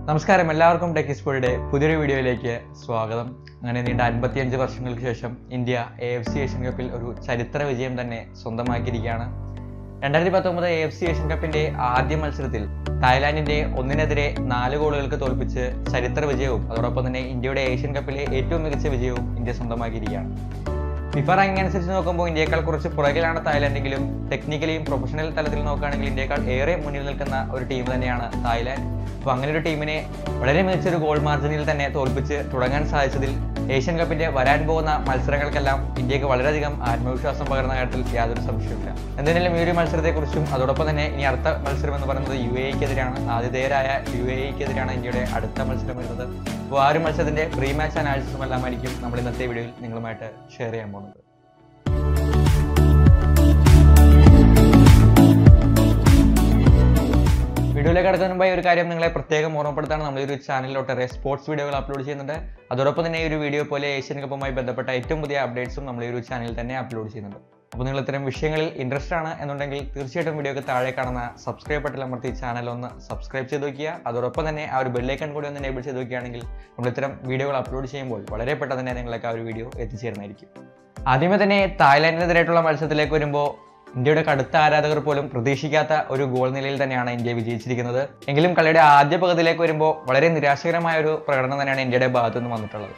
നമസ്കാരം, എല്ലാവർക്കും ടെക്കിസ്പോയുടെ പുതിയൊരു വീഡിയോയിലേക്ക് സ്വാഗതം. അങ്ങനെ നീണ്ട 55 വർഷങ്ങൾക്ക് ശേഷം ഇന്ത്യ AFC ഏഷ്യൻ കപ്പിൽ ഒരു ചരിത്ര വിജയം തന്നെ സ്വന്തമാക്കിയിരിക്കുകയാണ്. 2019 AFC ഏഷ്യൻ കപ്പിന്റെ ആദ്യ മത്സരത്തിൽ തായ്ലാൻഡിന്റെ 1-നെതിരെ 4 ഗോളുകൾക്ക് തോൽപ്പിച്ച് ചരിത്ര വിജയവും അതോടൊപ്പം തന്നെ ഇന്ത്യയുടെ ഏഷ്യൻ കപ്പിലെ ഏറ്റവും മികച്ച വിജയവും ഇന്ത്യ സ്വന്തമാക്കിയിരിക്കുകയാണ്. ഫിഫ റാങ്കിംഗ് അനുസരിച്ച് നോക്കുമ്പോൾ ഇന്ത്യയേക്കാൾ കുറച്ച് പുറകിലാണ് തായ്ലാൻഡെങ്കിലും ടെക്നിക്കലിയും പ്രൊഫഷണൽ തലത്തിൽ നോക്കുകയാണെങ്കിൽ ഇന്ത്യയേക്കാൾ ഏറെ മുന്നിൽ നിൽക്കുന്ന ഒരു ടീം തന്നെയാണ് തായ്ലാൻഡ്. അപ്പോൾ അങ്ങനെ ഒരു ടീമിനെ വളരെ മികച്ചൊരു ഗോൾ മാർജിനിൽ തന്നെ തോൽപ്പിച്ച് തുടങ്ങാൻ സാധിച്ചതിൽ ഏഷ്യൻ കപ്പിന്റെ വരാൻ പോകുന്ന മത്സരങ്ങൾക്കെല്ലാം ഇന്ത്യക്ക് വളരെയധികം ആത്മവിശ്വാസം പകർന്ന കാര്യത്തിൽ യാതൊരു സംശയമില്ല. എന്തായാലും ഈ ഒരു മത്സരത്തെക്കുറിച്ചും അതോടൊപ്പം തന്നെ ഇനി അടുത്ത മത്സരം എന്ന് പറയുന്നത് UAE-ക്കെതിരെയാണ്. ആതിഥേയരായ UAE-ക്കെതിരെയാണ് ഇന്ത്യയുടെ അടുത്ത മത്സരം വരുന്നത്. അപ്പോൾ ആ ഒരു മത്സരത്തിന്റെ പ്രീ മാച്ച് അനാലിസിസും എല്ലാമായിരിക്കും നമ്മൾ ഇന്നത്തെ വീഡിയോയിൽ നിങ്ങളുമായിട്ട് ഷെയർ ചെയ്യാൻ പോകുന്നത്. വീഡിയോയിലേക്ക് കടക്കുന്നതിന് മുമ്പായി ഒരു കാര്യം നിങ്ങളെ പ്രത്യേകം ഓർമ്മപ്പെടുത്താണ്. നമ്മൾ ഈ ഒരു ചാനലിൽ ഒട്ടേറെ സ്പോർട്സ് വീഡിയോകൾ അപ്ലോഡ് ചെയ്യുന്നുണ്ട്. അതോടൊപ്പം തന്നെ ഈ ഒരു വീഡിയോ പോലെ ഏഷ്യൻ കപ്പുമായി ബന്ധപ്പെട്ട ഏറ്റവും പുതിയ അപ്ഡേറ്റ്സും നമ്മൾ ഈ ഒരു ചാനലിൽ തന്നെ അപ്ലോഡ് ചെയ്യുന്നുണ്ട്. അപ്പോൾ നിങ്ങൾ ഇത്തരം വിഷയങ്ങളിൽ ഇൻട്രസ്റ്റ് ആണ് എന്നുണ്ടെങ്കിൽ തീർച്ചയായിട്ടും വീഡിയോക്ക് താഴെ കാണുന്ന സബ്സ്ക്രൈബ് ബട്ടൺ അമർത്തി ചാനൽ ഒന്ന് സബ്സ്ക്രൈബ് ചെയ്ത് വയ്ക്കുക. അതോടൊപ്പം തന്നെ ആ ഒരു ബെല്ലൈക്കൺ കൂടി ഒന്ന് എനേബിൾ ചെയ്ത് വയ്ക്കുകയാണെങ്കിൽ നമ്മൾ ഇത്തരം വീഡിയോകൾ അപ്ലോഡ് ചെയ്യുമ്പോൾ വളരെ പെട്ടെന്ന് തന്നെ നിങ്ങൾക്ക് ആ ഒരു വീഡിയോ എത്തിച്ചേരുന്നതായിരിക്കും. ആദ്യമേ തന്നെ തായ്ലാൻഡിനെതിരായിട്ടുള്ള മത്സരത്തിലേക്ക് വരുമ്പോൾ ഇന്ത്യയുടെ കടുത്ത ആരാധകർ പോലും പ്രതീക്ഷിക്കാത്ത ഒരു ഗോൾ നിലയിൽ തന്നെയാണ് ഇന്ത്യ വിജയിച്ചിരിക്കുന്നത്. എങ്കിലും കളിയുടെ ആദ്യ പകുതിയിലേക്ക് വരുമ്പോൾ വളരെ നിരാശകരമായ ഒരു പ്രകടനം തന്നെയാണ് ഇന്ത്യയുടെ ഭാഗത്തു നിന്നും വന്നിട്ടുള്ളത്.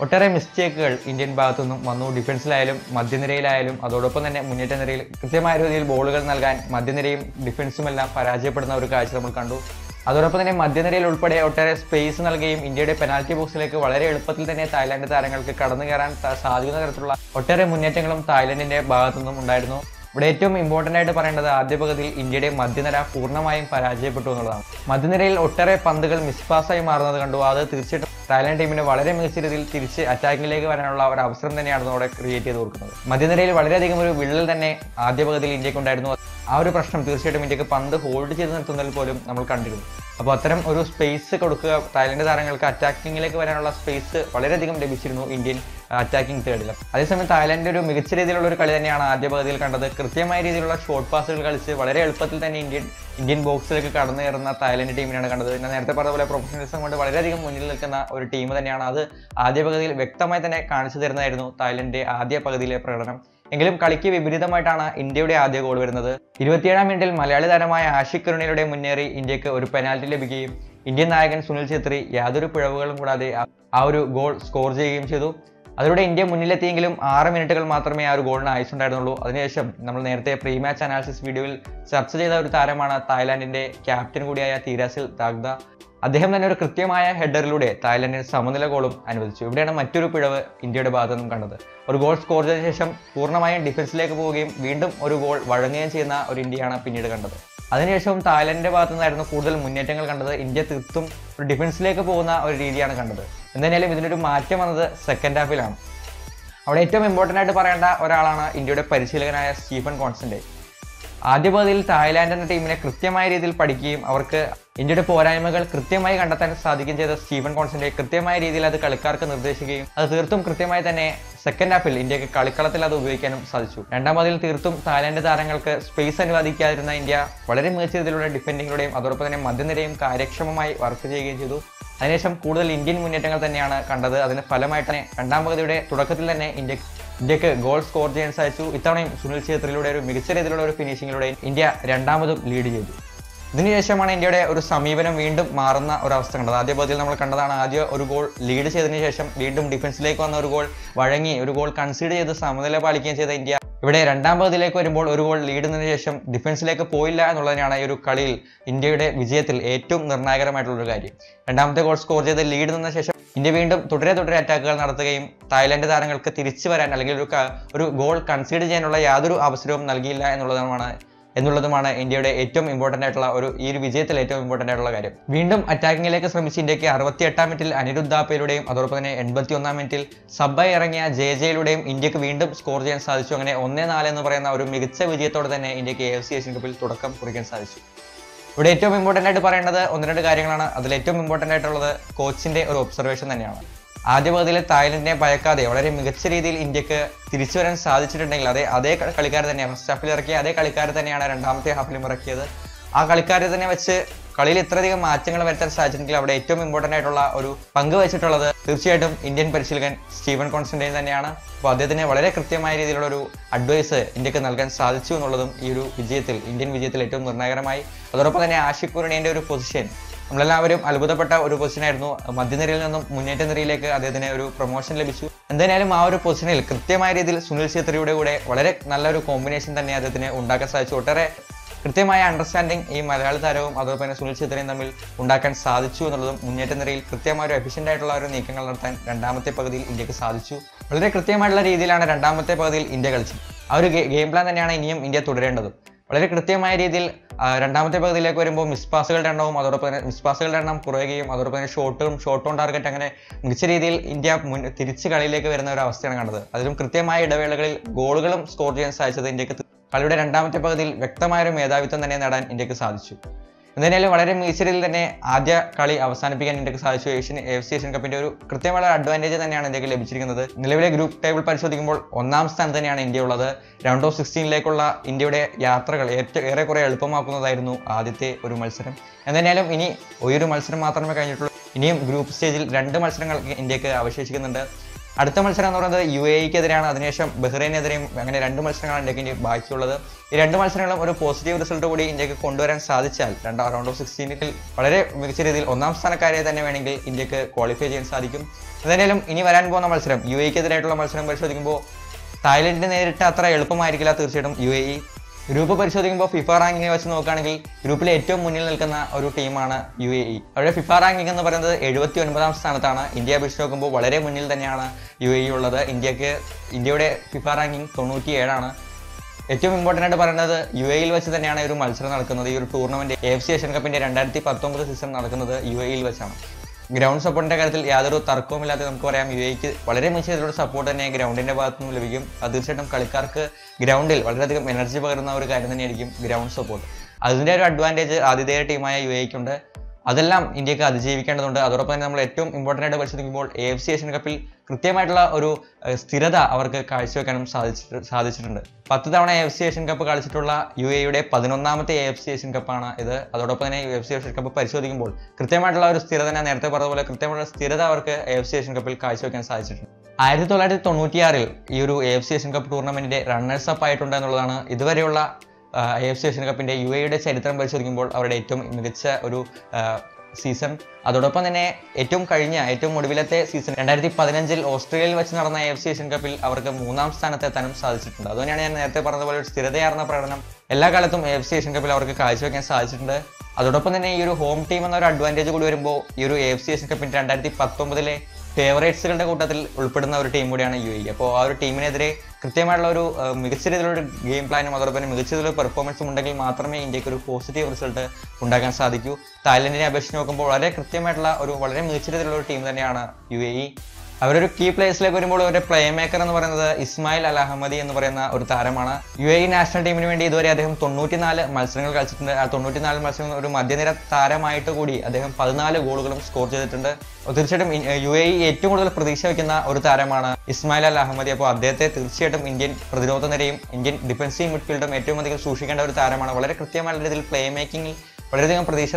ഒട്ടേറെ മിസ്റ്റേക്കുകൾ ഇന്ത്യൻ ഭാഗത്തു നിന്നും വന്നു. ഡിഫൻസിലായാലും മധ്യനിരയിലായാലും അതോടൊപ്പം തന്നെ മുന്നേറ്റ നിരയിൽ കൃത്യമായ രീതിയിൽ ബോളുകൾ നൽകാൻ മധ്യനിരയും ഡിഫൻസും എല്ലാം പരാജയപ്പെടുന്ന ഒരു കാഴ്ച നമ്മൾ കണ്ടു. അതോടൊപ്പം തന്നെ മധ്യനിരയിൽ ഉൾപ്പെടെ ഒട്ടേറെ സ്പേസ് നൽകുകയും ഇന്ത്യയുടെ പെനാൽറ്റി ബോക്സിലേക്ക് വളരെ എളുപ്പത്തിൽ തന്നെ തായ്ലാൻഡ് താരങ്ങൾക്ക് കടന്നു കയറാൻ സാധിക്കുന്ന തരത്തിലുള്ള ഒട്ടേറെ മുന്നേറ്റങ്ങളും തായ്ലാൻഡിന്റെ ഭാഗത്തു നിന്നും ഉണ്ടായിരുന്നു. ഇവിടെ ഏറ്റവും ഇമ്പോർട്ടൻ്റ് ആയിട്ട് പറയേണ്ടത് ആദ്യ പകുതിയിൽ ഇന്ത്യയുടെ മധ്യനിര പൂർണ്ണമായും പരാജയപ്പെട്ടു എന്നുള്ളതാണ്. മധ്യനിരയിൽ ഒട്ടേറെ പന്തുകൾ മിസ്പാസായി മാറുന്നത് കണ്ടു. അത് തീർച്ചയായിട്ടും തായ്ലാൻഡ് ടീമിന് വളരെ മികച്ച രീതിയിൽ തിരിച്ച് അറ്റാക്കിങ്ങിലേക്ക് വരാനുള്ള ഒരു അവസരം തന്നെയാണ് അവിടെ ക്രിയേറ്റ് ചെയ്ത് കൊടുക്കുന്നത്. മധ്യനിരയിൽ വളരെയധികം ഒരു വിള്ളൽ തന്നെ ആദ്യ പകുതിയിൽ ഇന്ത്യക്ക് ഉണ്ടായിരുന്നു. ആ ഒരു പ്രശ്നം തീർച്ചയായിട്ടും ഇന്ത്യക്ക് പന്ത് ഹോൾഡ് ചെയ്ത് നിർത്തുന്നതിൽ പോലും നമ്മൾ കണ്ടിരുന്നു. അപ്പോൾ അത്തരം ഒരു സ്പേസ് കൊടുക്കുക, തായ്ലാൻഡ് താരങ്ങൾക്ക് അറ്റാക്കിങ്ങിലേക്ക് വരാനുള്ള സ്പേസ് വളരെയധികം ലഭിച്ചിരുന്നു ഇന്ത്യൻ അറ്റാക്കിംഗ് തേർഡിൽ. അതേസമയം തായ്ലാൻഡിന്റെ ഒരു മികച്ച രീതിയിലുള്ള ഒരു കളി തന്നെയാണ് ആദ്യ പകുതിയിൽ കണ്ടത്. കൃത്യമായ രീതിയിലുള്ള ഷോർട്ട് പാസുകൾ കളിച്ച് വളരെ എളുപ്പത്തിൽ തന്നെ ഇന്ത്യൻ ബോക്സിലേക്ക് കടന്നു കയറുന്ന തായ്ലാൻഡ് ടീമിനാണ് കണ്ടത്. ഞാൻ നേരത്തെ പറഞ്ഞ പോലെ പ്രൊഫഷണലിസം കൊണ്ട് വളരെയധികം മുന്നിൽ നിൽക്കുന്ന ഒരു ടീം തന്നെയാണ്. അത് ആദ്യ പകുതിയിൽ വ്യക്തമായി തന്നെ കാണിച്ചു തരുന്നതായിരുന്നു തായ്ലാൻഡിന്റെ ആദ്യ പകുതിയിലെ പ്രകടനം. എങ്കിലും കളിക്ക് വിപരീതമായിട്ടാണ് ഇന്ത്യയുടെ ആദ്യ ഗോൾ വരുന്നത്. 27-ാം മിനിറ്റിൽ മലയാളി താരമായ ആഷിഖ് കരുണിലൂടെ മുന്നേറി ഇന്ത്യക്ക് ഒരു പെനാൽറ്റി ലഭിക്കുകയും ഇന്ത്യൻ നായകൻ സുനിൽ ഛേത്രി യാതൊരു പിഴവുകളും കൂടാതെ ആ ഒരു ഗോൾ സ്കോർ ചെയ്യുകയും ചെയ്തു. അതിലൂടെ ഇന്ത്യ മുന്നിലെത്തിയെങ്കിലും 6 മിനിറ്റുകൾ മാത്രമേ ആ ഒരു ഗോളിന് ആയുസുണ്ടായിരുന്നുള്ളൂ. അതിനുശേഷം നമ്മൾ നേരത്തെ പ്രീ മാച്ച് അനാലിസിസ് വീഡിയോയിൽ ചർച്ച ചെയ്ത ഒരു താരമാണ് തായ്ലാൻഡിന്റെ ക്യാപ്റ്റൻ കൂടിയായ തീരാസിൽ താഗ്ദ. അദ്ദേഹം തന്നെ ഒരു കൃത്യമായ ഹെഡറിലൂടെ തായ്ലാൻഡിന് സമനില ഗോളും അനുവദിച്ചു. ഇവിടെയാണ് മറ്റൊരു പിഴവ് ഇന്ത്യയുടെ ഭാഗത്തു നിന്നും കണ്ടത്. ഒരു ഗോൾ സ്കോർ ചെയ്ത ശേഷം പൂർണ്ണമായും ഡിഫൻസിലേക്ക് പോവുകയും വീണ്ടും ഒരു ഗോൾ വഴങ്ങുകയും ചെയ്യുന്ന ഒരു ഇന്ത്യയാണ് പിന്നീട് കണ്ടത്. അതിനുശേഷം തായ്ലാൻഡിന്റെ ഭാഗത്തു നിന്നായിരുന്നു കൂടുതൽ മുന്നേറ്റങ്ങൾ കണ്ടത്. ഇന്ത്യ തീർത്തും ഒരു ഡിഫൻസിലേക്ക് പോകുന്ന ഒരു രീതിയാണ് കണ്ടത്. എന്തായാലും ഇതിനൊരു മാറ്റം വന്നത് സെക്കൻഡ് ഹാഫിലാണ്. അവിടെ ഏറ്റവും ഇമ്പോർട്ടൻ്റ് ആയിട്ട് പറയേണ്ട ഒരാളാണ് ഇന്ത്യയുടെ പരിശീലകനായ സ്റ്റീഫൻ കോൺസ്റ്റന്റൈൻ. ആദ്യ പകുതിയിൽ തായ്ലാൻഡ് എന്ന ടീമിനെ കൃത്യമായ രീതിയിൽ പഠിക്കുകയും അവർക്ക് ഇന്ത്യയുടെ പോരായ്മകൾ കൃത്യമായി കണ്ടെത്താൻ സാധിക്കുകയും ചെയ്ത സ്റ്റീഫൻ കോൺസ്റ്റന്റൈൻ കൃത്യമായ രീതിയിൽ അത് കളിക്കാർക്ക് നിർദ്ദേശിക്കുകയും അത് തീർത്തും കൃത്യമായി തന്നെ സെക്കൻഡ് ഹാഫിൽ ഇന്ത്യക്ക് കളിക്കളത്തിൽ അത് ഉപയോഗിക്കാനും സാധിച്ചു. രണ്ടാം പകുതിയിൽ തീർത്തും തായ്ലാൻഡ് താരങ്ങൾക്ക് സ്പേസ് അനുവദിക്കാതിരുന്ന ഇന്ത്യ വളരെ മികച്ച രീതിയിലുള്ള ഡിഫൻഡിങ്ങിലൂടെയും അതോടൊപ്പം തന്നെ മധ്യനിരയും കാര്യക്ഷമമായി വർക്ക് ചെയ്യുകയും ചെയ്തു. അതിനുശേഷം കൂടുതൽ ഇന്ത്യൻ മുന്നേറ്റങ്ങൾ തന്നെയാണ് കണ്ടത്. അതിന് ഫലമായിട്ട് തന്നെ രണ്ടാം പകുതിയുടെ തുടക്കത്തിൽ തന്നെ ഇന്ത്യക്ക് ഗോൾ സ്കോർ ചെയ്യാൻ സാധിച്ചു. ഇത്തവണയും സുനിൽ ഛേത്രിയിലൂടെ ഒരു മികച്ച രീതിയിലുള്ള ഒരു ഫിനിഷിങ്ങിലൂടെ ഇന്ത്യ രണ്ടാമതും ലീഡ് ചെയ്തു. ഇതിനുശേഷമാണ് ഇന്ത്യയുടെ ഒരു സമീപനം വീണ്ടും മാറുന്ന ഒരവസ്ഥ കണ്ടത്. ആദ്യ പകുതിയിൽ നമ്മൾ കണ്ടതാണ് ആദ്യം ഒരു ഗോൾ ലീഡ് ചെയ്തതിനു ശേഷം വീണ്ടും ഡിഫൻസിലേക്ക് വന്ന ഒരു ഗോൾ വഴങ്ങി ഒരു ഗോൾ കൺസീഡ് ചെയ്ത് സമനില പാലിക്കുകയും ചെയ്ത ഇന്ത്യ ഇവിടെ രണ്ടാം പകുതിയിലേക്ക് വരുമ്പോൾ ഒരു ഗോൾ ലീഡിനു ശേഷം ഡിഫൻസിലേക്ക് പോയില്ല എന്നുള്ളതിനാണ് ഈ ഒരു കളിയിൽ ഇന്ത്യയുടെ വിജയത്തിൽ ഏറ്റവും നിർണായകരമായിട്ടുള്ളൊരു കാര്യം. രണ്ടാമത്തെ ഗോൾ സ്കോർ ചെയ്ത് ലീഡ് നിന്ന ശേഷം ഇന്ത്യ വീണ്ടും തുടരെ അറ്റാക്കുകൾ നടത്തുകയും തായ്ലാൻഡ് താരങ്ങൾക്ക് തിരിച്ചു വരാൻ അല്ലെങ്കിൽ ഒരു ഗോൾ കൺസീഡ് ചെയ്യാനുള്ള യാതൊരു അവസരവും നൽകിയില്ല എന്നുള്ളതുമാണ് ഇന്ത്യയുടെ ഏറ്റവും ഇമ്പോർട്ടൻ്റ് ആയിട്ടുള്ള ഈ ഒരു വിജയത്തിൽ ഏറ്റവും ഇമ്പോർട്ടൻ്റ് ആയിട്ടുള്ള കാര്യം. വീണ്ടും അറ്റാക്കിങ്ങിലേക്ക് ശ്രമിച്ച ഇന്ത്യക്ക് 68-ാം മിനിറ്റിൽ അനിരുദ്ധ് ഥാപ്പയിലൂടെയും അതോടൊപ്പം തന്നെ 81-ാം മിനിറ്റിൽ സബ്ബായി ഇറങ്ങിയ ജെയിലൂടെയും ഇന്ത്യക്ക് വീണ്ടും സ്കോർ ചെയ്യാൻ സാധിച്ചു. അങ്ങനെ 1-4 എന്ന് പറയുന്ന ഒരു മികച്ച വിജയത്തോടെ തന്നെ ഇന്ത്യക്ക് AFC ഏഷ്യൻ കപ്പിൽ തുടക്കം കുറിക്കാൻ സാധിച്ചു. ഇവിടെ ഏറ്റവും ഇമ്പോർട്ടൻ്റ് ആയിട്ട് പറയേണ്ടത് 1-2 കാര്യങ്ങളാണ്. അതിൽ ഏറ്റവും ഇമ്പോർട്ടൻ്റ് ആയിട്ടുള്ളത് കോച്ചിന്റെ ഒരു ഒബ്സർവേഷൻ തന്നെയാണ്. ആദ്യ പകുതിയിൽ തായ്ലൻഡിനെ ഭയക്കാതെ വളരെ മികച്ച രീതിയിൽ ഇന്ത്യക്ക് തിരിച്ചു വരാൻ സാധിച്ചിട്ടുണ്ടെങ്കിൽ അതേ കളിക്കാർ തന്നെയാണ് ഫസ്റ്റ് ഹാഫിൽ ഇറക്കിയ അതേ കളിക്കാർ തന്നെയാണ് രണ്ടാമത്തെ ഹാഫിലും ഇറക്കിയത്. ആ കളിക്കാരെ തന്നെ വെച്ച് കളിയിൽ ഇത്രയധികം മാറ്റങ്ങൾ വരുത്താൻ സാധിച്ചിട്ടുണ്ടെങ്കിൽ അവിടെ ഏറ്റവും ഇമ്പോർട്ടന്റ് ആയിട്ടുള്ള ഒരു പങ്ക് വെച്ചിട്ടുള്ളത് തീർച്ചയായിട്ടും ഇന്ത്യൻ പരിശീലകൻ സ്റ്റീവൻ കോൺസ്റ്റന്റൈൻ തന്നെയാണ്. അപ്പോൾ അദ്ദേഹത്തിന് വളരെ കൃത്യമായ രീതിയിലുള്ള ഒരു അഡ്വൈസ് ഇന്ത്യക്ക് നൽകാൻ സാധിച്ചു എന്നുള്ളതും ഈ ഒരു വിജയത്തിൽ, ഇന്ത്യൻ വിജയത്തിൽ ഏറ്റവും നിർണായകരമായി. അതോടൊപ്പം തന്നെ ആഷിഖ് കുർണിയുടെ ഒരു പൊസിഷൻ നമ്മളെല്ലാവരും അത്ഭുതപ്പെട്ട ഒരു പൊസിഷനായിരുന്നു. മധ്യനിരയിൽ നിന്നും മുന്നേറ്റ നിരയിലേക്ക് അദ്ദേഹത്തിന് ഒരു പ്രൊമോഷൻ ലഭിച്ചു. എന്തായാലും ആ ഒരു പൊസിഷനിൽ കൃത്യമായ രീതിയിൽ സുനിൽ ഛേത്രിയുടെ കൂടെ വളരെ നല്ലൊരു കോമ്പിനേഷൻ തന്നെ അദ്ദേഹത്തിന് ഉണ്ടാക്കാൻ സാധിച്ചു. ഒട്ടേറെ കൃത്യമായ അണ്ടർസ്റ്റാൻഡിങ് ഈ മലയാളി താരവും അതോടൊപ്പം തന്നെ സുനിൽ ഛേത്രിയും തമ്മിൽ ഉണ്ടാക്കാൻ സാധിച്ചു എന്നുള്ളതും മുന്നേറ്റ നിരയിൽ കൃത്യമായ ഒരു എഫിഷ്യന്റ് ആയിട്ടുള്ള ഒരു നീക്കങ്ങൾ നടത്താൻ രണ്ടാമത്തെ പകുതിയിൽ ഇന്ത്യക്ക് സാധിച്ചു. വളരെ കൃത്യമായിട്ടുള്ള രീതിയിലാണ് രണ്ടാമത്തെ പകുതിയിൽ ഇന്ത്യ കളിച്ചത്. ആ ഒരു ഗെയിം പ്ലാൻ തന്നെയാണ് ഇനിയും ഇന്ത്യ തുടരേണ്ടതും. വളരെ കൃത്യമായ രീതിയിൽ രണ്ടാമത്തെ പകുതിയിലേക്ക് വരുമ്പോൾ മിസ് പാസുകളുടെ എണ്ണവും അതോടൊപ്പം തന്നെ മിസ് പാസുകളുടെ എണ്ണം കുറയുകയും അതോടൊപ്പം തന്നെ ഷോട്ട് ഓൺ ടാർഗറ്റ് അങ്ങനെ മികച്ച രീതിയിൽ ഇന്ത്യ തിരിച്ച് കളിയിലേക്ക് വരുന്ന ഒരു അവസ്ഥയാണ് കണ്ടത്. അതിലും കൃത്യമായ ഇടവേളകളിൽ ഗോളുകളും സ്കോർ ചെയ്യാൻ സാധിച്ചത് ഇന്ത്യക്ക് കളിയുടെ രണ്ടാമത്തെ പകുതിയിൽ വ്യക്തമായൊരു മേധാവിത്വം തന്നെ നേടാൻ ഇന്ത്യക്ക് സാധിച്ചു. എന്തായാലും വളരെ മികച്ച രീതിയിൽ തന്നെ ആദ്യ കളി അവസാനിപ്പിക്കാൻ ഇന്ത്യക്ക് സാധിച്ചു. AFC ഏഷ്യൻ കപ്പിന്റെ ഒരു കൃത്യമായ അഡ്വാൻറ്റേജ് തന്നെയാണ് ഇന്ത്യക്ക് ലഭിച്ചിരിക്കുന്നത്. നിലവിലെ ഗ്രൂപ്പ് ടേബിൾ പരിശോധിക്കുമ്പോൾ ഒന്നാം സ്ഥാനത്ത് തന്നെയാണ് ഇന്ത്യ ഉള്ളത്. റൗണ്ട് ഓഫ് 16ലേക്കുള്ള ഇന്ത്യയുടെ യാത്രകൾ ഏറെക്കുറെ എളുപ്പമാക്കുന്നതായിരുന്നു ആദ്യത്തെ ഒരു മത്സരം. എന്തായാലും ഇനി ഒരു മത്സരം മാത്രമേ കഴിഞ്ഞിട്ടുള്ളൂ. ഇനിയും ഗ്രൂപ്പ് സ്റ്റേജിൽ 2 മത്സരങ്ങൾ ഇന്ത്യക്ക് അവശേഷിക്കുന്നുണ്ട്. അടുത്ത മത്സരം എന്ന് പറയുന്നത് UAE-ക്കെതിരെയാണ്. അതിനുശേഷം ബഹ്റൈനെതിരെയും അങ്ങനെ 2 മത്സരങ്ങളാണ് ഇന്ത്യക്ക് ബാക്കിയുള്ളത്. ഈ 2 മത്സരങ്ങളും ഒരു പോസിറ്റീവ് റിസൾട്ട് കൂടി ഇന്ത്യക്ക് കൊണ്ടുവരാൻ സാധിച്ചാൽ റൗണ്ട് ഓഫ് 16ൽ വളരെ മികച്ച രീതിയിൽ ഒന്നാം സ്ഥാനക്കാരെ തന്നെ വേണമെങ്കിൽ ഇന്ത്യക്ക് ക്വാളിഫൈ ചെയ്യാൻ സാധിക്കും. എന്തായാലും ഇനി വരാൻ പോകുന്ന മത്സരം UAE-ക്കെതിരായിട്ടുള്ള മത്സരം പരിശോധിക്കുമ്പോൾ തായ്ലൻഡിനെ നേരിട്ട് അത്ര എളുപ്പമായിരിക്കില്ല തീർച്ചയായിട്ടും UAE. ഗ്രൂപ്പ് പരിശോധിക്കുമ്പോൾ ഫിഫ റാങ്കിങ്ങിനെ വെച്ച് നോക്കുകയാണെങ്കിൽ ഗ്രൂപ്പിലെ ഏറ്റവും മുന്നിൽ നിൽക്കുന്ന ഒരു ടീമാണ് UAE. അവരുടെ ഫിഫ റാങ്കിങ് എന്ന് പറയുന്നത് 79ാം സ്ഥാനത്താണ്. ഇന്ത്യയെ അപേക്ഷിച്ച് നോക്കുമ്പോൾ വളരെ മുന്നിൽ തന്നെയാണ് UAE ഉള്ളത്. ഇന്ത്യയുടെ ഫിഫ റാങ്കിങ് 97ആണ്. ഏറ്റവും ഇമ്പോർട്ടൻ്റ് ആയിട്ട് പറയുന്നത് UAE-യിൽ വെച്ച് തന്നെയാണ് ഒരു മത്സരം നടക്കുന്നത്. ഈ ഒരു ടൂർണമെന്റ് AFC ഏഷ്യൻ കപ്പിന്റെ 2019 സീസൺ നടക്കുന്നത് UAE-യിൽ വെച്ചാണ്. ഗ്രൗണ്ട് സപ്പോർട്ടിന്റെ കാര്യത്തിൽ യാതൊരു തർക്കവുമില്ലാതെ നമുക്ക് പറയാം UAE-ക്ക് വളരെ മികച്ച സപ്പോർട്ട് തന്നെ ഗ്രൗണ്ടിന്റെ ഭാഗത്തു നിന്നും ലഭിക്കും. അത് തീർച്ചയായിട്ടും കളിക്കാർക്ക് ഗ്രൗണ്ടിൽ വളരെയധികം എനർജി പകരുന്ന ഒരു കാര്യം തന്നെയായിരിക്കും ഗ്രൗണ്ട് സപ്പോർട്ട്. അതിന്റെ ഒരു അഡ്വാൻറ്റേജ് ആതിഥേയ ടീമായ UAE-ക്കുണ്ട്. അതെല്ലാം ഇന്ത്യക്ക് അതിജീവിക്കേണ്ടതുണ്ട്. അതോടൊപ്പം തന്നെ നമ്മൾ ഏറ്റവും ഇമ്പോർട്ടൻ്റ് ആയിട്ട് പരിശോധിക്കുമ്പോൾ AFC ഏഷ്യൻ കപ്പിൽ കൃത്യമായിട്ടുള്ള ഒരു സ്ഥിരത അവർക്ക് കാഴ്ചവെക്കാനും സാധിച്ചിട്ടുണ്ട്. 10 തവണ AFC ഏഷ്യൻ കപ്പ് കളിച്ചിട്ടുള്ള UAE-യുടെ 11ാമത്തെ AFC ഏഷ്യൻ കപ്പാണ് ഇത്. അതോടൊപ്പം തന്നെ AFC ഏഷ്യൻ കപ്പ് പരിശോധിക്കുമ്പോൾ കൃത്യമായിട്ടുള്ള ഒരു സ്ഥിരത, ഞാൻ നേരത്തെ പറഞ്ഞതുപോലെ കൃത്യമായിട്ടുള്ള സ്ഥിരത അവർക്ക് AFC ഏഷ്യൻ കപ്പിൽ കാഴ്ചവെക്കാൻ സാധിച്ചിട്ടുണ്ട്. 1996-ൽ ഈ ഒരു AFC ഏഷ്യൻ കപ്പ് ടൂർണമെന്റിന്റെ റണ്ണേഴ്സ് അപ്പ് ആയിട്ടുണ്ട് എന്നുള്ളതാണ് ഇതുവരെയുള്ള AFC ഏഷ്യൻ കപ്പിന്റെ UAE-യുടെ ചരിത്രം പരിശോധിക്കുമ്പോൾ അവരുടെ ഏറ്റവും മികച്ച ഒരു സീസൺ. അതോടൊപ്പം തന്നെ ഏറ്റവും ഒടുവിലത്തെ സീസൺ 2015-ൽ ഓസ്ട്രേലിയയിൽ വെച്ച് നടന്ന AFC ഏഷ്യൻ കപ്പിൽ അവർക്ക് 3ാം സ്ഥാനത്തെത്താനും സാധിച്ചിട്ടുണ്ട്. അതുതന്നെയാണ് ഞാൻ നേരത്തെ പറഞ്ഞതുപോലെ ഒരു സ്ഥിരതയാർന്ന പ്രകടനം എല്ലാ കാലത്തും AFC ഏഷ്യൻ കപ്പിൽ അവർക്ക് കാഴ്ചവെക്കാൻ സാധിച്ചിട്ടുണ്ട്. അതോടൊപ്പം തന്നെ ഈ ഒരു ഹോം ടീം എന്ന ഒരു അഡ്വാൻറ്റേജ് കൂടി വരുമ്പോൾ ഈ ഒരു AFC ഏഷ്യൻ കപ്പിന്റെ 2019-ലെ ഫേവറേറ്റ്സുകളുടെ കൂട്ടത്തിൽ ഉൾപ്പെടുന്ന ഒരു ടീം കൂടിയാണ് UAE. അപ്പോൾ ആ ഒരു ടീമിനെതിരെ കൃത്യമായിട്ടുള്ള ഒരു മികച്ച രീതിയിലുള്ള ഗെയിം പ്ലാനും അതോടൊപ്പം തന്നെ മികച്ച രീതിയിലുള്ള പെർഫോമൻസും ഉണ്ടെങ്കിൽ മാത്രമേ ഇന്ത്യക്ക് ഒരു പോസിറ്റീവ് റിസൾട്ട് ഉണ്ടാക്കാൻ സാധിക്കൂ. തായ്ലൻഡിനെ അപേക്ഷിച്ച് നോക്കുമ്പോൾ വളരെ കൃത്യമായിട്ടുള്ള വളരെ മികച്ച രീതിയിലുള്ള ഒരു ടീം തന്നെയാണ് UAE. അവരൊരു കീ പ്ലേയേഴ്സിലേക്ക് വരുമ്പോൾ അവരുടെ പ്ലേ മേക്കർ എന്ന് പറയുന്നത് ഇസ്മായിൽ അൽ അഹമ്മദി എന്ന് പറയുന്ന ഒരു താരമാണ്. UAE നാഷണൽ ടീമിന് വേണ്ടി ഇതുവരെ അദ്ദേഹം 94 മത്സരങ്ങൾ കളിച്ചിട്ടുണ്ട്. ആ 94 മത്സരങ്ങൾ ഒരു മധ്യനിര താരമായിട്ട് കൂടി അദ്ദേഹം 14 ഗോളുകളും സ്കോർ ചെയ്തിട്ടുണ്ട്. തീർച്ചയായിട്ടും UAE ഏറ്റവും കൂടുതൽ പ്രതീക്ഷ വയ്ക്കുന്ന ഒരു താരമാണ് ഇസ്മായിൽ അൽ അഹമ്മദി. അപ്പോൾ അദ്ദേഹത്തെ തീർച്ചയായിട്ടും ഇന്ത്യൻ പ്രതിരോധ നിരയും ഇന്ത്യൻ ഡിഫൻസീവ് മിഡ്ഫീൽഡും ഏറ്റവും അധികം സൂക്ഷിക്കേണ്ട ഒരു താരമാണ്. വളരെ കൃത്യമായ രീതിയിൽ പ്ലേ മേക്കിങ്ങിൽ വളരെയധികം പ്രതീക്ഷ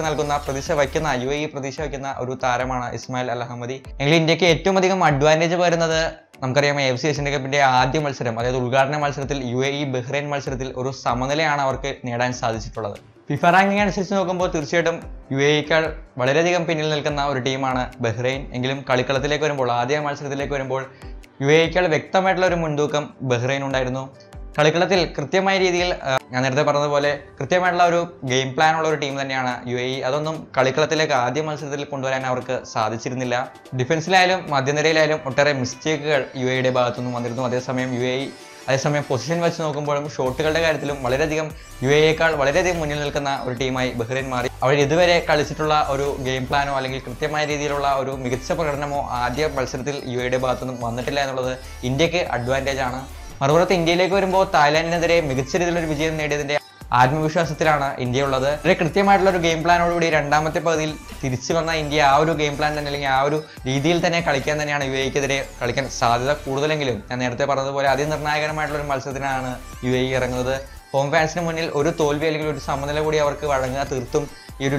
വയ്ക്കുന്ന UAE പ്രതീക്ഷ വയ്ക്കുന്ന ഒരു താരമാണ് ഇസ്മായിൽ അൽ അഹമ്മദി. എങ്കിൽ ഇന്ത്യക്ക് ഏറ്റവും അധികം അഡ്വാൻറ്റേജ് വരുന്നത് നമുക്കറിയാം AFC ഏഷ്യൻ കപ്പിന്റെ ആദ്യ മത്സരം, അതായത് ഉദ്ഘാടന മത്സരത്തിൽ UAE ബഹ്റൈൻ മത്സരത്തിൽ ഒരു സമനിലയാണ് അവർക്ക് നേടാൻ സാധിച്ചിട്ടുള്ളത്. ഫിഫ റാങ്കിങ് അനുസരിച്ച് നോക്കുമ്പോൾ തീർച്ചയായിട്ടും UAE-ക്കാൾ വളരെയധികം പിന്നിൽ നിൽക്കുന്ന ഒരു ടീമാണ് ബഹ്റൈൻ. എങ്കിലും കളിക്കളത്തിലേക്ക് വരുമ്പോൾ, ആദ്യ മത്സരത്തിലേക്ക് വരുമ്പോൾ UAE-ക്കാൾ വ്യക്തമായിട്ടുള്ള ഒരു മുൻതൂക്കം ബഹ്റൈൻ ഉണ്ടായിരുന്നു. കളിക്കളത്തിൽ കൃത്യമായ രീതിയിൽ ഞാൻ നേരത്തെ പറഞ്ഞതുപോലെ കൃത്യമായിട്ടുള്ള ഒരു ഗെയിം പ്ലാൻ ഉള്ള ഒരു ടീം തന്നെയാണ് UAE. അതൊന്നും കളിക്കളത്തിലേക്ക് ആദ്യ മത്സരത്തിൽ കൊണ്ടുവരാൻ അവർക്ക് സാധിച്ചിരുന്നില്ല. ഡിഫൻസിലായാലും മധ്യനിരയിലായാലും ഒട്ടേറെ മിസ്റ്റേക്കുകൾ UAE-യുടെ ഭാഗത്തുനിന്നും വന്നിരുന്നു. അതേസമയം പൊസിഷൻ വെച്ച് നോക്കുമ്പോഴും ഷോട്ടുകളുടെ കാര്യത്തിലും വളരെയധികം UAE-യേക്കാൾ വളരെയധികം മുന്നിൽ നിൽക്കുന്ന ഒരു ടീമായി ബഹ്റൈൻ മാറി. അവർ ഇതുവരെ കളിച്ചിട്ടുള്ള ഒരു ഗെയിം പ്ലാനോ അല്ലെങ്കിൽ കൃത്യമായ രീതിയിലുള്ള ഒരു മികച്ച പ്രകടനമോ ആദ്യ മത്സരത്തിൽ UAE-യുടെ ഭാഗത്തുനിന്നും വന്നിട്ടില്ല എന്നുള്ളത് ഇന്ത്യക്ക് അഡ്വാൻറ്റേജ് ആണ്. മറുപുറത്ത് ഇന്ത്യയിലേക്ക് വരുമ്പോൾ തായ്ലാൻഡിനെതിരെ മികച്ച രീതിയിലൊരു വിജയം നേടിയതിന്റെ ആത്മവിശ്വാസത്തിലാണ് ഇന്ത്യ ഉള്ളത്. വളരെ കൃത്യമായിട്ടുള്ള ഒരു ഗെയിം പ്ലാനോടുകൂടി രണ്ടാമത്തെ പകുതിയിൽ തിരിച്ചു വന്ന ഇന്ത്യ ആ ഒരു ഗെയിം പ്ലാൻ തന്നെ അല്ലെങ്കിൽ ആ ഒരു രീതിയിൽ തന്നെ കളിക്കാൻ തന്നെയാണ് UAE-ക്കെതിരെ കളിക്കാൻ സാധ്യത കൂടുതലെങ്കിലും ഞാൻ നേരത്തെ പറഞ്ഞതുപോലെ അതിനിർണായകരമായിട്ടുള്ള ഒരു മത്സരത്തിനാണ് UAE ഇറങ്ങുന്നത്. ഹോം ഫാൻസിന് മുന്നിൽ ഒരു തോൽവി അല്ലെങ്കിൽ ഒരു സമനില കൂടി അവർക്ക് വഴങ്ങുക തീർത്തും ഈ ഒരു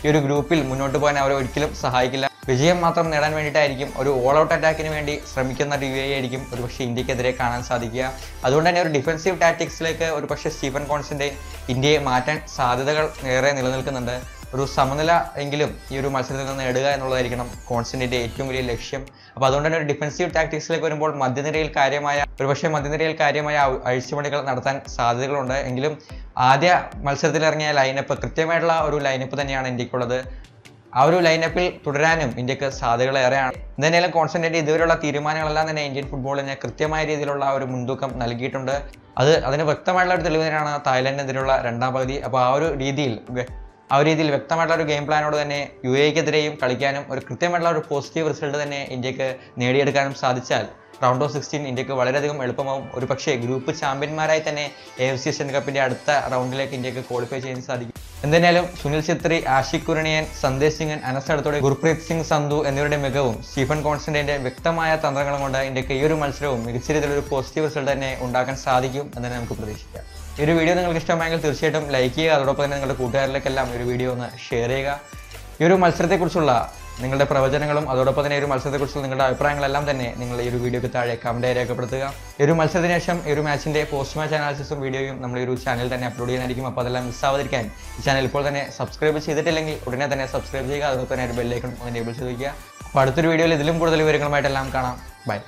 ഈ ഒരു ഗ്രൂപ്പിൽ മുന്നോട്ട് പോകാൻ അവരെ ഒരിക്കലും സഹായിക്കില്ല. വിജയം മാത്രം നേടാൻ വേണ്ടിയിട്ടായിരിക്കും ഒരു ഓൾ ഔട്ട് അറ്റാക്കിന് വേണ്ടി ശ്രമിക്കുന്ന ഒരു UAE ആയിരിക്കും ഒരു പക്ഷേ ഇന്ത്യക്കെതിരെ കാണാൻ സാധിക്കുക. അതുകൊണ്ട് തന്നെ ഒരു ഡിഫൻസീവ് ടാക്ടിക്സിലേക്ക് ഒരു പക്ഷേ സ്റ്റീഫൻ കോൺസ്റ്റന്റൈൻ ഇന്ത്യയെ മാറ്റാൻ സാധ്യതകൾ ഏറെ നിലനിൽക്കുന്നുണ്ട്. ഒരു സമനില എങ്കിലും ഈ ഒരു മത്സരത്തിൽ നിന്ന് നേടുക എന്നുള്ളതായിരിക്കണം കോൺസ്റ്റന്റൈൻ്റെ ഏറ്റവും വലിയ ലക്ഷ്യം. അപ്പോൾ അതുകൊണ്ട് തന്നെ ഒരു ഡിഫൻസീവ് ടാക്ടിക്സിലേക്ക് വരുമ്പോൾ മധ്യനിരയിൽ കാര്യമായ അഴിച്ചുപണികൾ നടത്താൻ സാധ്യതകളുണ്ട്. എങ്കിലും ആദ്യ മത്സരത്തിൽ ഇറങ്ങിയ ലൈനപ്പ് കൃത്യമായിട്ടുള്ള ഒരു ലൈനപ്പ് തന്നെയാണ് ഇന്ത്യക്കുള്ളത്. ആ ഒരു ലൈനപ്പിൽ തുടരാനും ഇന്ത്യക്ക് സാധ്യതകൾ ഏറെയാണ്. എന്തായാലും കോൺസ്റ്റന്റൈൻ ഇതുവരെയുള്ള തീരുമാനങ്ങളെല്ലാം തന്നെ ഇന്ത്യൻ ഫുട്ബോളിന് കൃത്യമായ രീതിയിലുള്ള ഒരു മുൻതൂക്കം നൽകിയിട്ടുണ്ട്. അതിന് വ്യക്തമായിട്ടുള്ള ഒരു തെളിവ് തന്നെയാണ് തായ്ലൻഡിനെതിരെയുള്ള രണ്ടാം പകുതി. അപ്പോൾ ആ ഒരു രീതിയിൽ വ്യക്തമായിട്ടുള്ള ഒരു ഗെയിം പ്ലാനോട് തന്നെ UAEക്കെതിരെയും കളിക്കാനും ഒരു കൃത്യമായിട്ടുള്ള ഒരു പോസിറ്റീവ് റിസൾട്ട് തന്നെ ഇന്ത്യക്ക് നേടിയെടുക്കാനും സാധിച്ചാൽ റൗണ്ട് ഓഫ് 16 ഇന്ത്യക്ക് വളരെയധികം എളുപ്പമാവും. ഒരു പക്ഷേ ഗ്രൂപ്പ് ചാമ്പ്യന്മാരായി തന്നെ AFC ഏഷ്യൻ കപ്പിന്റെ അടുത്ത റൗണ്ടിലേക്ക് ഇന്ത്യക്ക് ക്വാളിഫൈ ചെയ്യാൻ സാധിക്കും. എന്തായാലും സുനിൽ ഛത്രി, ആഷിഖ് കുരണിയൻ, സന്ദേശ് സിംഗൻ, അനസ് അടുത്തോടെ ഗുർപ്രീത് സിംഗ് സന്ധു എന്നിവരുടെ മികവും സ്റ്റീഫൻ കോൺസ്റ്റന്റൈന്റെ വ്യക്തമായ തന്ത്രങ്ങളും കൊണ്ട് ഇന്ത്യക്ക് ഈ ഒരു മത്സരവും മികച്ച രീതിയിലൊരു പോസിറ്റീവ് റിസൾട്ട് തന്നെ ഉണ്ടാക്കാൻ സാധിക്കും എന്ന് തന്നെ നമുക്ക് പ്രതീക്ഷിക്കാം. ഈ ഒരു വീഡിയോ നിങ്ങൾക്ക് ഇഷ്ടമായെങ്കിൽ തീർച്ചയായിട്ടും ലൈക്ക് ചെയ്യുക. അതോടൊപ്പം തന്നെ നിങ്ങളുടെ കൂട്ടുകാരിലേക്കെല്ലാം ഈ ഒരു വീഡിയോ ഒന്ന് ഷെയർ ചെയ്യുക. ഈ ഒരു മത്സരത്തെക്കുറിച്ചുള്ള നിങ്ങളുടെ പ്രവചനങ്ങളും അതോടൊപ്പം തന്നെ ഈ ഒരു മത്സരത്തെക്കുറിച്ചുള്ള നിങ്ങളുടെ അഭിപ്രായങ്ങളെല്ലാം തന്നെ നിങ്ങൾ ഈ ഒരു വീഡിയോയ്ക്ക് താഴെ കമന്റായി രേഖപ്പെടുത്തുക. ഈ ഒരു മത്സരത്തിന് ശേഷം ഈ ഒരു മാച്ചിന്റെ പോസ്റ്റ് മാച്ച് അനാലിസിസും വീഡിയോയും നമ്മൾ ഈ ഒരു ചാനൽ തന്നെ അപ്ലോഡ് ചെയ്യുന്നതായിരിക്കും. അപ്പോൾ അതെല്ലാം മിസ്സാവാതിരിക്കാൻ ഈ ചാനൽ ഇപ്പോൾ തന്നെ സബ്സ്ക്രൈബ് ചെയ്തിട്ടില്ലെങ്കിൽ ഉടനെ തന്നെ സബ്സ്ക്രൈബ് ചെയ്യുക. അതോടൊപ്പം തന്നെ ഒരു ബെല്ലൈക്കൺ എനേബിൾ ചെയ്ത് വയ്ക്കുക. അപ്പോൾ അടുത്തൊരു വീഡിയോയിൽ ഇതിലും കൂടുതൽ വിവരങ്ങളുമായിട്ടെല്ലാം കാണാം. ബൈ.